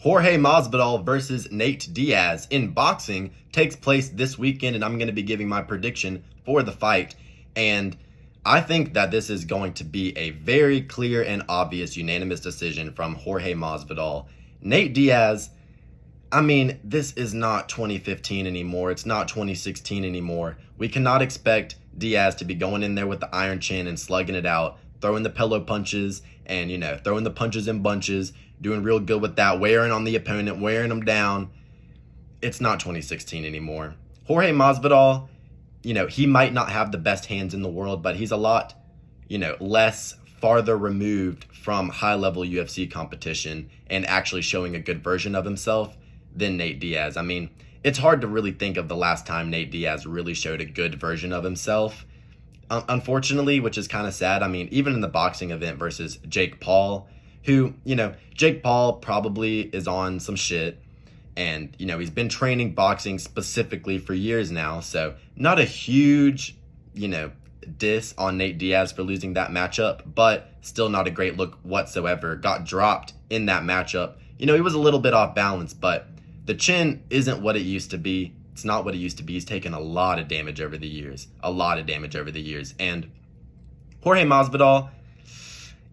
Jorge Masvidal versus Nate Diaz in boxing takes place this weekend, and I'm going to be giving my prediction for the fight. And I think that this is going to be a very clear and obvious unanimous decision from Jorge Masvidal. Nate Diaz, I mean, this is not 2015 anymore. It's not 2016 anymore. We cannot expect Diaz to be going in there with the iron chin and slugging it out, throwing the pillow punches and, throwing the punches in bunches, doing real good with that, wearing on the opponent, wearing them down. It's not 2016 anymore. Jorge Masvidal, he might not have the best hands in the world, but he's a lot, less farther removed from high-level UFC competition and actually showing a good version of himself than Nate Diaz. I mean, it's hard to really think of the last time Nate Diaz really showed a good version of himself. Unfortunately, which is kind of sad. I mean, even in the boxing event versus Jake Paul, who, Jake Paul probably is on some shit. And, he's been training boxing specifically for years now. So not a huge, diss on Nate Diaz for losing that matchup, but still not a great look whatsoever. Got dropped in that matchup. He was a little bit off balance, but the chin isn't what it used to be. It's not what it used to be. He's taken a lot of damage over the years. And Jorge Masvidal,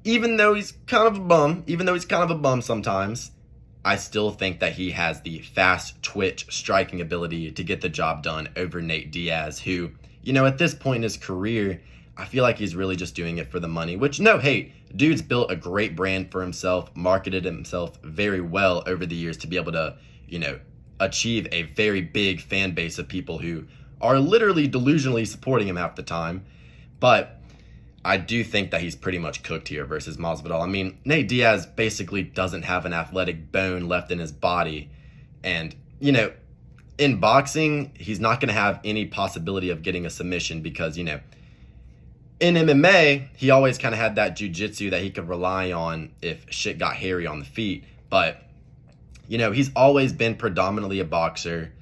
even though he's kind of a bum sometimes, I still think that he has the fast twitch striking ability to get the job done over Nate Diaz, who, at this point in his career, I feel like he's really just doing it for the money, which, no hate, dude's built a great brand for himself, marketed himself very well over the years to be able to, achieve a very big fan base of people who are literally delusionally supporting him half the time. But I do think that he's pretty much cooked here versus Masvidal. I mean, Nate Diaz basically doesn't have an athletic bone left in his body. And, in boxing, he's not going to have any possibility of getting a submission because, in MMA, he always kind of had that jiu-jitsu that he could rely on if shit got hairy on the feet. But, he's always been predominantly a boxer.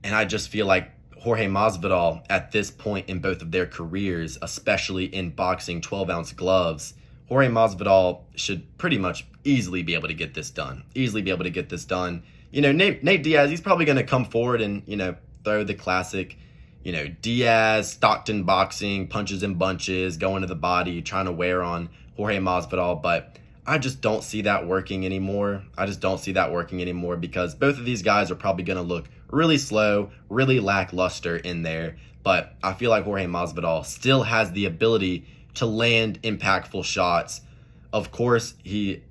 And I just feel like Jorge Masvidal, at this point in both of their careers, especially in boxing 12-ounce gloves, Jorge Masvidal should pretty much easily be able to get this done. Nate Diaz, he's probably going to come forward and, throw the classic, Diaz, Stockton boxing, punches and bunches, going to the body, trying to wear on Jorge Masvidal. But I just don't see that working anymore. Because both of these guys are probably going to look really slow, really lackluster in there. But I feel like Jorge Masvidal still has the ability to land impactful shots. Of course, he,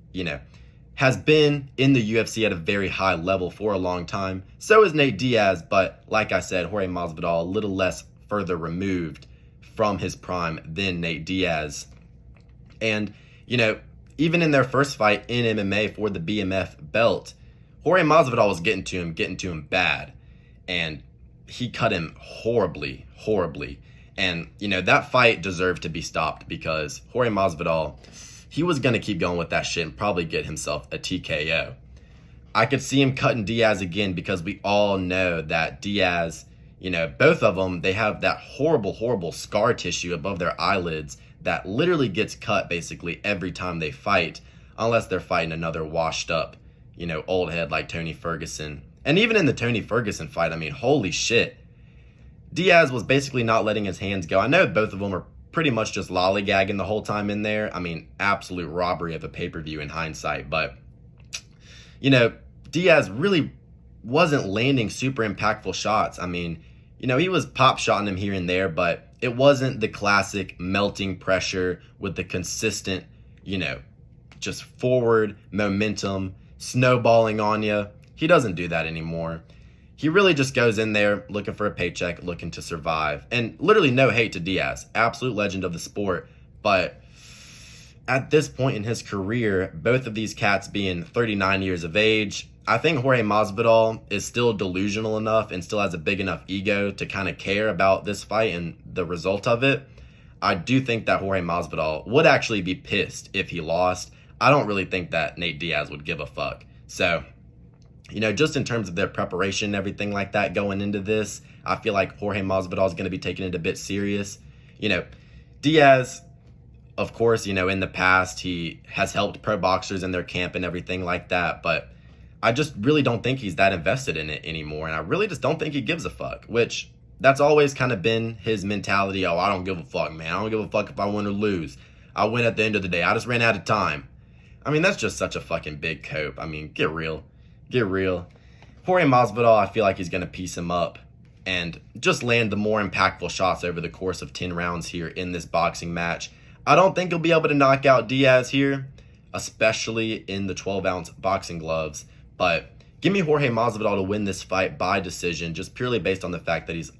has been in the UFC at a very high level for a long time. So is Nate Diaz, but like I said, Jorge Masvidal a little less further removed from his prime than Nate Diaz. And, even in their first fight in MMA for the BMF belt, Jorge Masvidal was getting to him bad. And he cut him horribly. And, that fight deserved to be stopped because Jorge Masvidal, he was going to keep going with that shit and probably get himself a TKO. I could see him cutting Diaz again because we all know that Diaz, both of them, they have that horrible scar tissue above their eyelids that literally gets cut basically every time they fight, unless they're fighting another washed up, old head like Tony Ferguson. And even in the Tony Ferguson fight, I mean, holy shit. Diaz was basically not letting his hands go. I know both of them were pretty much just lollygagging the whole time in there. I mean, absolute robbery of a pay-per-view in hindsight. But, Diaz really wasn't landing super impactful shots. I mean, he was pop-shotting him here and there, but it wasn't the classic melting pressure with the consistent, just forward momentum, snowballing on you. He doesn't do that anymore. He really just goes in there looking for a paycheck, looking to survive. And literally no hate to Diaz, absolute legend of the sport. But at this point in his career, both of these cats being 39 years of age, I think Jorge Masvidal is still delusional enough and still has a big enough ego to kind of care about this fight and the result of it. I do think that Jorge Masvidal would actually be pissed if he lost. I don't really think that Nate Diaz would give a fuck. So, just in terms of their preparation and everything like that going into this, I feel like Jorge Masvidal is going to be taking it a bit serious. Diaz, of course, in the past, he has helped pro boxers in their camp and everything like that. But I just really don't think he's that invested in it anymore. And I really just don't think he gives a fuck, which that's always kind of been his mentality. Oh, I don't give a fuck, man. I don't give a fuck if I win or lose. I win at the end of the day. I just ran out of time. I mean, that's just such a fucking big cope. I mean, get real. Get real. Jorge Masvidal, I feel like he's going to piece him up and just land the more impactful shots over the course of 10 rounds here in this boxing match. I don't think he'll be able to knock out Diaz here, especially in the 12-ounce boxing gloves. But give me Jorge Masvidal to win this fight by decision, just purely based on the fact that he's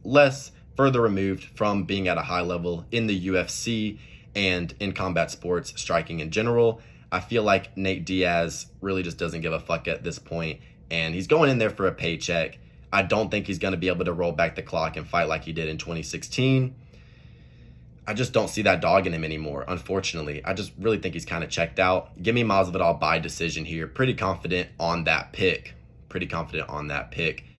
further removed from being at a high level in the UFC and in combat sports striking in general. I feel like Nate Diaz really just doesn't give a fuck at this point, and he's going in there for a paycheck. I don't think he's going to be able to roll back the clock and fight like he did in 2016. I just don't see that dog in him anymore, unfortunately. I just really think he's kind of checked out. Give me Masvidal by decision here. Pretty confident on that pick.